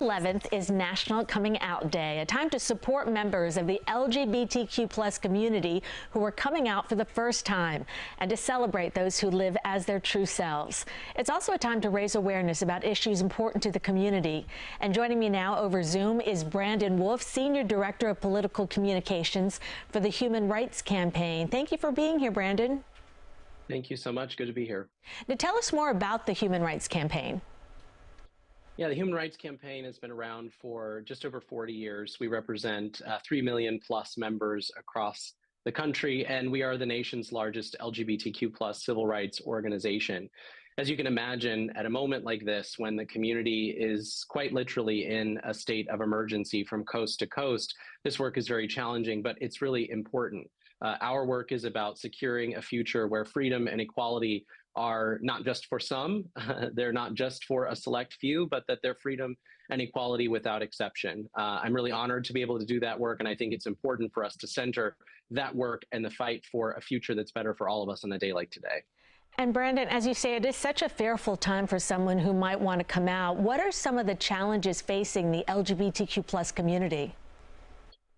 11th is National Coming Out Day, a time to support members of the LGBTQ+ community who are coming out for the first time and to celebrate those who live as their true selves. It's also a time to raise awareness about issues important to the community. And joining me now over Zoom is Brandon Wolf, Senior Director of Political Communications for the Human Rights Campaign. Thank you for being here, Brandon. Thank you so much. Good to be here. Now tell us more about the Human Rights Campaign. Yeah, the Human Rights Campaign has been around for just over 40 years. We represent 3 million plus members across the country, and we are the nation's largest LGBTQ+ civil rights organization. As you can imagine, at a moment like this, when the community is quite literally in a state of emergency from coast to coast, this work is very challenging, but it's really important. Our work is about securing a future where freedom and equality are not just for some, they're not just for a select few, but that they're freedom and equality without exception. I'm really honored to be able to do that work, and I think it's important for us to center that work and the fight for a future that's better for all of us on a day like today. And Brandon, as you say, it is such a fearful time for someone who might want to come out. What are some of the challenges facing the LGBTQ+ community?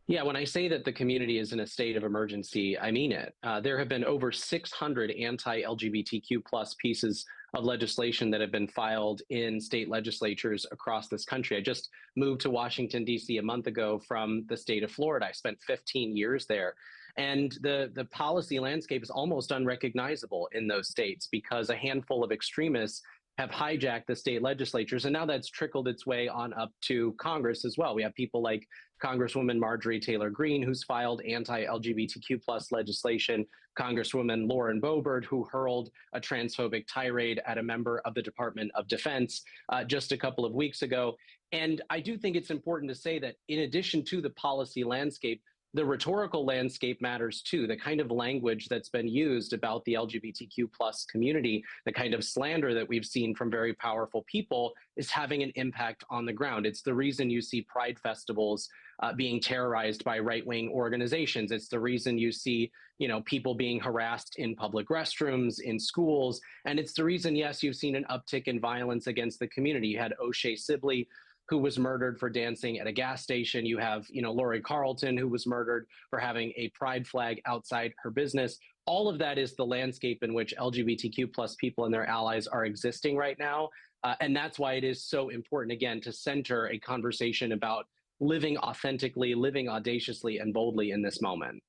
Yeah, when I say that the community is in a state of emergency, I mean it. There have been over 600 anti-LGBTQ+ pieces of legislation that have been filed in state legislatures across this country. I just moved to Washington, D.C. a month ago from the state of Florida. I spent 15 years there. And the policy landscape is almost unrecognizable in those states because a handful of extremists have hijacked the state legislatures, and now that's trickled its way on up to Congress as well. We have people like Congresswoman Marjorie Taylor Greene, who's filed anti-LGBTQ+ legislation, Congresswoman Lauren Boebert, who hurled a transphobic tirade at a member of the Department of Defense just a couple of weeks ago. And I do think it's important to say that in addition to the policy landscape, the rhetorical landscape matters too. The kind of language that's been used about the LGBTQ+ community, the kind of slander that we've seen from very powerful people is having an impact on the ground. It's the reason you see pride festivals being terrorized by right-wing organizations. It's the reason you see, people being harassed in public restrooms, in schools. And it's the reason, yes, you've seen an uptick in violence against the community. You had O'Shea Sibley, who was murdered for dancing at a gas station. You have, Lori Carlton, who was murdered for having a pride flag outside her business. All of that is the landscape in which LGBTQ+ people and their allies are existing right now. And that's why it is so important, again, to center a conversation about living authentically, living audaciously and boldly in this moment.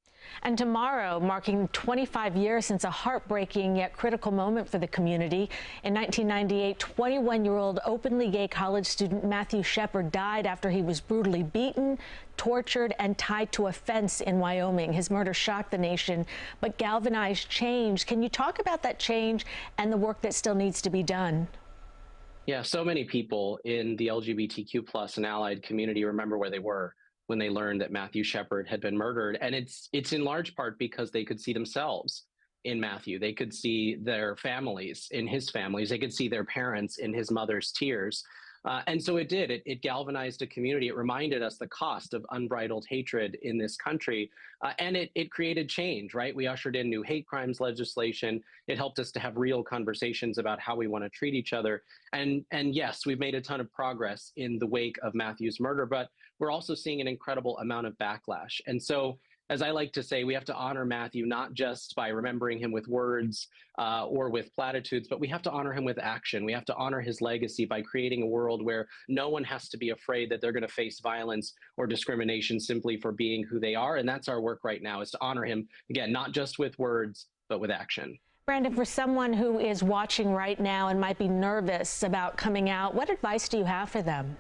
And tomorrow, marking 25 years since a heartbreaking yet critical moment for the community. In 1998, 21-year-old openly gay college student Matthew Shepard died after he was brutally beaten, tortured, and tied to a fence in Wyoming. His murder shocked the nation, but galvanized change. Can you talk about that change and the work that still needs to be done? Yeah, so many people in the LGBTQ+ and allied community remember where they were when they learned that Matthew Shepard had been murdered. And it's in large part because they could see themselves in Matthew. They could see their families in his families. They could see their parents in his mother's tears. And so it did. It galvanized a community. It reminded us the cost of unbridled hatred in this country. And it created change, right? We ushered in new hate crimes legislation. It helped us to have real conversations about how we want to treat each other. And yes, we've made a ton of progress in the wake of Matthew's murder, but we're also seeing an incredible amount of backlash. And so, as I like to say, we have to honor Matthew not just by remembering him with words or with platitudes, but we have to honor him with action. We have to honor his legacy by creating a world where no one has to be afraid that they're going to face violence or discrimination simply for being who they are. And that's our work right now, is to honor him, again, not just with words, but with action. Brandon, for someone who is watching right now and might be nervous about coming out, what advice do you have for them?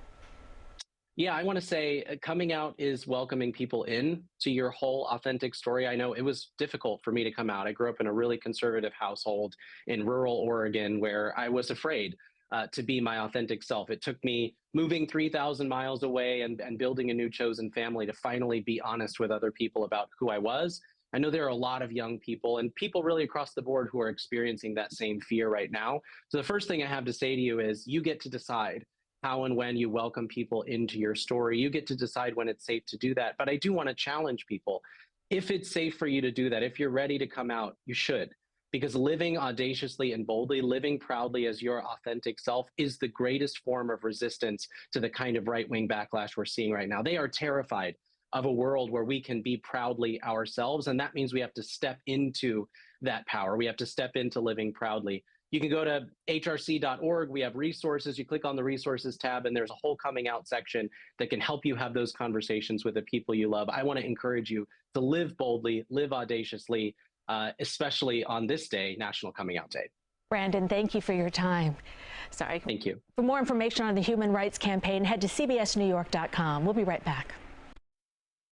Yeah, I want to say coming out is welcoming people in to your whole authentic story. I know it was difficult for me to come out. I grew up in a really conservative household in rural Oregon where I was afraid to be my authentic self. It took me moving 3,000 miles away and building a new chosen family to finally be honest with other people about who I was. I know there are a lot of young people and people really across the board who are experiencing that same fear right now. So the first thing I have to say to you is you get to decide how and when you welcome people into your story. You get to decide when it's safe to do that. But I do want to challenge people. If it's safe for you to do that, if you're ready to come out, you should. because living audaciously and boldly, living proudly as your authentic self is the greatest form of resistance to the kind of right-wing backlash we're seeing right now. They are terrified of a world where we can be proudly ourselves, and that means we have to step into that power. We have to step into living proudly. You can go to hrc.org. We have resources. You click on the resources tab, and there's a whole coming out section that can help you have those conversations with the people you love. I want to encourage you to live boldly, live audaciously, especially on this day, National Coming Out Day. Brandon, thank you for your time. Thank you. For more information on the Human Rights Campaign, head to cbsnewyork.com. We'll be right back.